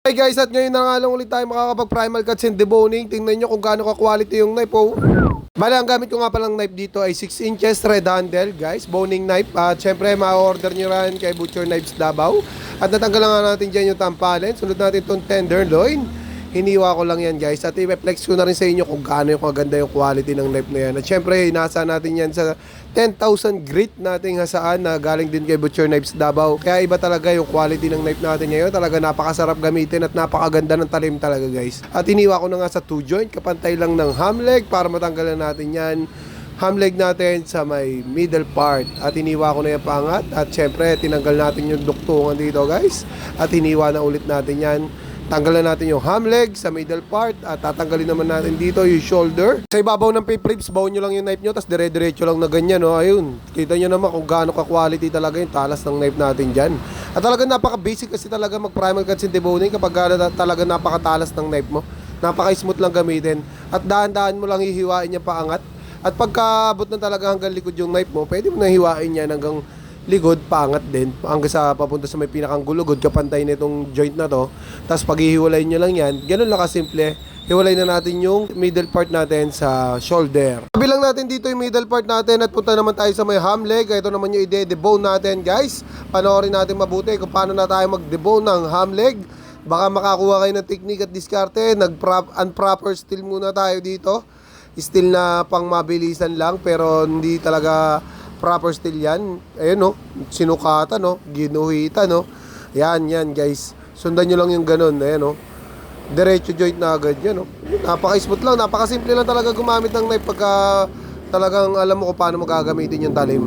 Hey guys, at ngayon na nga lang ulit tayo makakapag-primal cuts and deboning. Tingnan nyo kung gaano ka-quality yung knife, oh. Bale, ang gamit ko nga palang knife dito ay 6 inches red handle, guys. Boning knife. At syempre, ma-order nyo rin kay Butcher Knives Davao. At natanggal nga natin dyan yung tampalin. Sunod natin itong tenderloin. Hiniwa ko lang yan, guys. At i-reflex ko na rin sa inyo kung gaano yung kaganda yung quality ng knife na yan. At syempre, inasa natin yan sa 10,000 grit nating hasaan na galing din kay Butcher Knives Davao. Kaya iba talaga yung quality ng knife natin ngayon. Talaga napakasarap gamitin at napakaganda ng talim talaga, guys. At hiniwa ko na nga sa 2 joint. Kapantay lang ng ham leg para matanggalan natin yan. Ham leg natin sa may middle part. At hiniwa ko na yung pangat. At syempre, tinanggal natin yung duktungan dito, guys. At hiniwa na ulit natin yan. Tanggalan natin yung ham leg sa middle part at tatanggalin naman natin dito yung shoulder. Sa ibabaw ng paper ribs, baon nyo lang yung knife nyo, tapos dire-diretso lang na ganyan, no? Ayun, kita nyo naman kung gaano ka-quality talaga yung talas ng knife natin dyan. At talaga napaka-basic kasi talaga mag-primal cuts and deboning kapag talaga napakatalas ng knife mo. Napaka-smooth lang gamitin. At dahan-dahan mo lang hihiwain yung paangat. At pagkaabot na talaga hanggang likod yung knife mo, pwede mo na hiwain yan hanggang ligod, paangat din hanggang sa papunta sa may pinakang gulugod kapantay nitong joint na to. Tapos paghihiwalay nyo lang yan, ganun lang kasimple. Hiwalay na natin yung middle part natin sa shoulder. Kabilang natin dito yung middle part natin at punta naman tayo sa may ham leg. Ito naman yung ide-debone natin, guys. Panoorin natin mabuti kung paano na tayo mag-debone ng ham leg. Baka makakuha kayo ng technique at diskarte. Unproper steel muna tayo dito. Steel na pang mabilisan lang pero hindi talaga proper steel yan. Ayun, no, sinukatan, no, ginuhitan, no. Yan guys, sundan nyo lang yung ganun. Ayan, no, diretso joint na agad yan, no. Napaka-smooth lang, napaka-simple lang talaga gumamit ng knife pagka talagang alam mo kung paano magagamitin yung talim.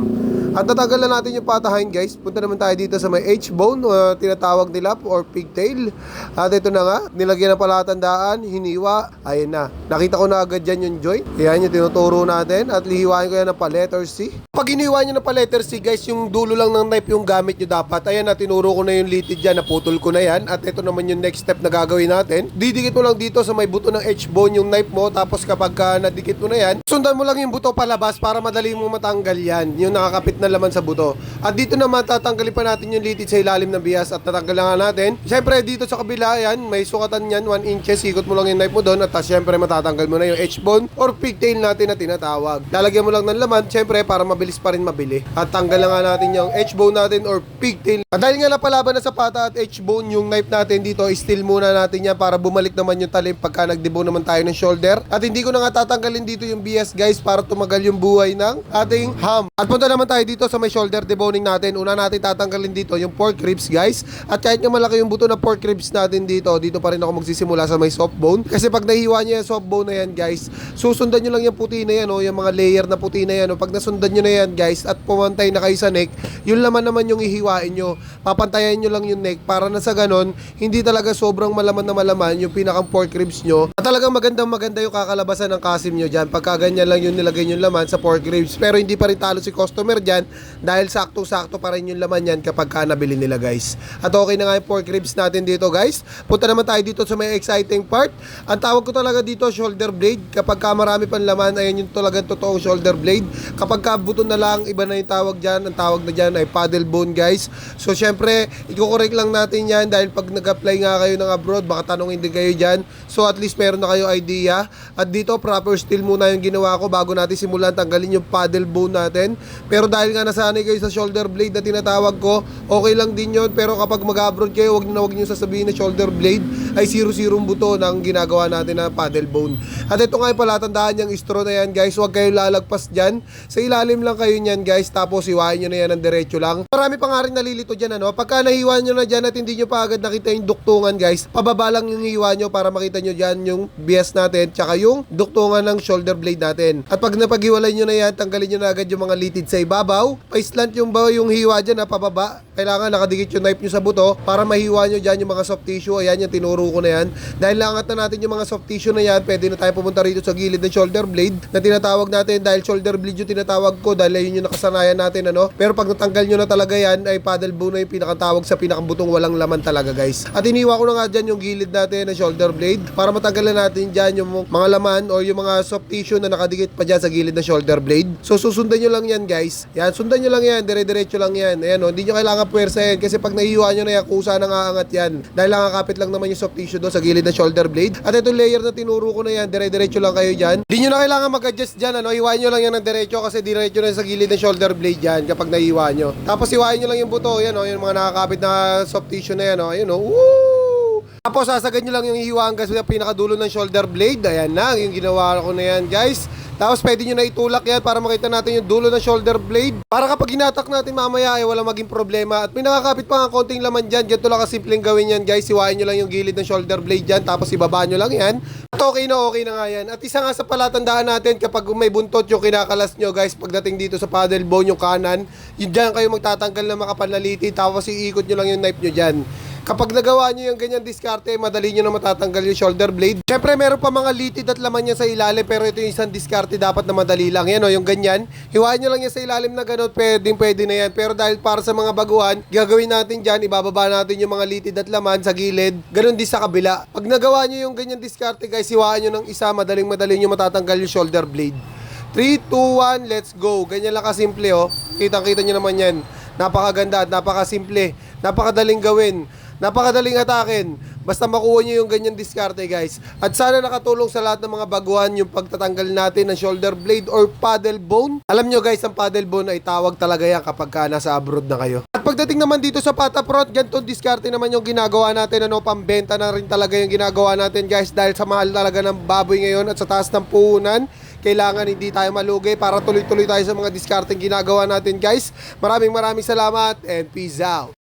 At tatanggal na natin yung patahin, guys. Punta naman tayo dito sa may H-bone, tinatawag nila, or pigtail. At ito na nga, nilagyan ng palatandaan, hiniwa, ayun na. Nakita ko na agad dyan yung joint. Ayan yung tinuturo natin. At lihiwain ko yan ng pa-letter C. Pag hiniwa nyo ng pa-letter C, guys, yung dulo lang ng knife yung gamit nyo dapat. Ayan na, tinuro ko na yung litid dyan, naputol ko na yan. At ito naman yung next step na gagawin natin. Didikit mo lang dito sa may buto ng H-bone yung knife mo. Tapos kapag nadikit mo na yan, sundan mo lang yung buto palabas para madali mo matanggal yan. Yung nakakapit na laman sa buto. At dito naman tatanggalin pa natin yung litid sa ilalim ng bias at tatanggal nga natin. Siyempre dito sa kabila yan, may sukatan yan 1 inches. Ikot mo lang yung knife mo doon at siyempre matatanggal mo na yung H-bone or pigtail natin na tinatawag. Lalagyan mo lang ng laman siyempre para mabilis pa rin mabili. At tanggal nga natin yung H-bone natin or pigtail. At dahil nga napalaban na sa pata at H-bone yung knife natin dito, steel muna natin yan para bumalik naman yung talim pagka nag-debone naman tayo ng shoulder. At hindi ko na nga tatanggalin dito yung bias, guys, para tumagal yung buhay ng ating ham. At punta naman tayo dito sa may shoulder deboning natin. Una natin tatanggalin dito yung pork ribs, guys. At kahit nga malaki yung buto na pork ribs natin dito pa rin ako magsisimula sa may soft bone. Kasi pag nahiwa nyo yung soft bone na yan, guys, susundan nyo lang yung puti na yan, oh, yung mga layer na puti na yan. Oh. Pag nasundan nyo na yan, guys, at pumantay na kayo sa neck, yun laman naman yung ihiwain nyo. Papantayan nyo lang yung neck para na sa ganon, hindi talaga sobrang malaman na malaman yung pinakang pork ribs nyo. At talagang maganda yung kakalabasan ng kasim nyo dyan. Pagka ganyan lang yung nilagay nyo laman sa pork ribs. Pero hindi pa rin talo si customer dyan dahil sakto-sakto pa rin yung laman yan kapag nabili nila, guys. At okay na nga yung pork ribs natin dito, guys. Punta naman tayo dito sa may exciting part. Ang tawag ko talaga dito, shoulder blade. Kapag marami pang laman, ayan yung talagang totoong shoulder blade. Kapag buto na lang, iba na yung tawag dyan. Ang tawag na dyan ay paddle bone, guys. So, syempre, i-correct lang natin yan dahil pag nag-apply nga kayo ng abroad, baka tanongin din kayo dyan. So, at least meron na kayo idea. At dito, proper steel muna yung ginawa ko bago natin simulan tanggalin yung paddle bone natin. Pero dahil nga nasanay kayo sa shoulder blade na tinatawag ko, okay lang din yun. Pero kapag mag-abroad kayo, wag nyo sasabihin na shoulder blade ay 0-0 buto ng ginagawa natin na paddle bone. At ito nga yung palatandaan yung straw na yan, guys. Huwag kayo lalagpas dyan. Sa ilalim lang kayo nyan, guys. Tapos hiwain nyo na yan ng diretso lang. Marami pa nga rin nalilito dyan, ano. Pagka nahiwa nyo na dyan at hindi nyo pa agad nakita yung duktungan, guys, pababa lang yung hiwa nyo para makita nyo dyan yung bias natin tsaka yung duktungan ng shoulder blade natin. At pag napaghiwalay nyo na yan, tanggalin nyo na agad yung mga litid sa ibabaw. Pa-slant yung hiwa dyan na pababa. Kailangan nakadikit yung knife nyo sa buto para mahiwa nyo dyan yung mga soft tissue. Ayan, yung tinuro ko na yan. Dahil naangat na natin yung mga soft tissue na yan, pwede na tayo pumunta rito sa gilid ng shoulder blade na tinatawag natin. Dahil shoulder blade yung tinatawag ko dahil ayun yung nakasanayan natin ano. Pero pag natanggal nyo na talaga yan ay paddle bone na yung pinakatawag sa pinakabutong walang laman talaga guys. At iniwa ko na nga dyan yung gilid natin ng shoulder blade para matanggalan natin dyan yung mga laman o yung mga soft tissue na nakadikit pa dyan sa gilid ng shoulder blade. So susundan nyo lang yan guys. Yan, sundan nyo lang yan, dire-diretso lang yan. Ayan o, hindi nyo kailangan puwersahin kasi pag naiiwa nyo na yan, kusa na aangat yan. Dahil nakakapit lang naman yung soft tissue doon sa gilid ng shoulder blade. At itong layer na tinuro ko na yan, dire-diretso lang kayo dyan. Hindi nyo na kailangan mag-adjust dyan, ano, iwain nyo lang yan ng diretso kasi diretso na sa gilid ng shoulder blade yan kapag naiiwa nyo. Tapos iwain nyo lang yung buto, yan o, yung mga nakakapit na soft tissue na yan o, ayun o, woo! Tapos sasagad nyo lang yung ihiwa hanggang sa pinakadulo ng shoulder blade. Ayan na, yung ginawa ko na yan guys. Tapos pwede nyo na itulak yan para makita natin yung dulo ng shoulder blade. Para kapag hinatak natin mamaya ay wala maging problema. At may nakakapit pa nga konting laman dyan. Ganito lang kasimpleng gawin yan guys. Siwain nyo lang yung gilid ng shoulder blade dyan. Tapos ibaba nyo lang yan. At okay na nga yan. At isa nga sa palatandaan natin kapag may buntot yung kinakalas nyo guys. Pagdating dito sa paddle bone yung kanan. Yun dyan kayo magtatanggal ng makapal na litid. Tapos iikot nyo lang yung knife nyo dyan. Kapag nagawa nyo yung ganyan diskarte, madali nyo na matatanggal yung shoulder blade. Siyempre, meron pa mga litid at laman yan sa ilalim, pero ito yung isang diskarte dapat na madali lang. Yan o, yung ganyan. Hiwain nyo lang yan sa ilalim na ganun, pwede na yan. Pero dahil para sa mga baguhan, gagawin natin dyan, ibababa natin yung mga litid at laman sa gilid. Ganun din sa kabila. Pag nagawa nyo yung ganyan diskarte, guys, hiwain nyo ng isa, madali nyo matatanggal yung shoulder blade. 3, 2, 1, let's go. Ganyan lang kasimple, oh. Kitang-kita nyo naman yan. Napakaganda at napakasimple. Napakadaling gawin. Napakadaling atakin. Basta makuha nyo yung ganyan diskarte guys. At sana nakatulong sa lahat ng mga baguhan yung pagtatanggal natin ng shoulder blade or paddle bone. Alam nyo guys, ang paddle bone ay tawag talaga yan kapag ka nasa abroad na kayo. At pagdating naman dito sa Pataprot, ganitong diskarte naman yung ginagawa natin. Ano, pambenta na rin talaga yung ginagawa natin guys. Dahil sa mahal talaga ng baboy ngayon at sa taas ng puhunan, kailangan hindi tayo malugi para tuloy-tuloy tayo sa mga diskarteng ginagawa natin guys. Maraming salamat and peace out.